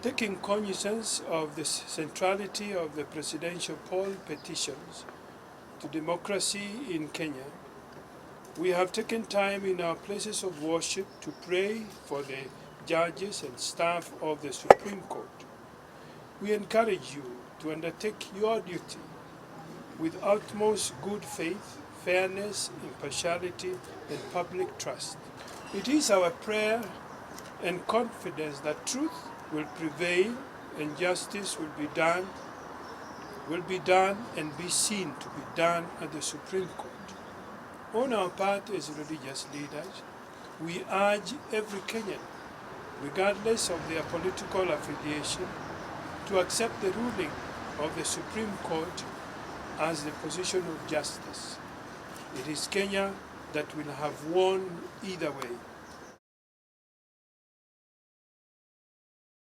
Taking cognizance of the centrality of the presidential poll petitions to democracy in Kenya, we have taken time in our places of worship to pray for the judges and staff of the Supreme Court. We encourage you to undertake your duty with utmost good faith, fairness, impartiality, and public trust. It is our prayer and confidence that truth will prevail and justice will be done and be seen to be done at the Supreme Court. On our part as religious leaders, we urge every Kenyan, regardless of their political affiliation, to accept the ruling of the Supreme Court as the position of justice. It is Kenya that will have won either way.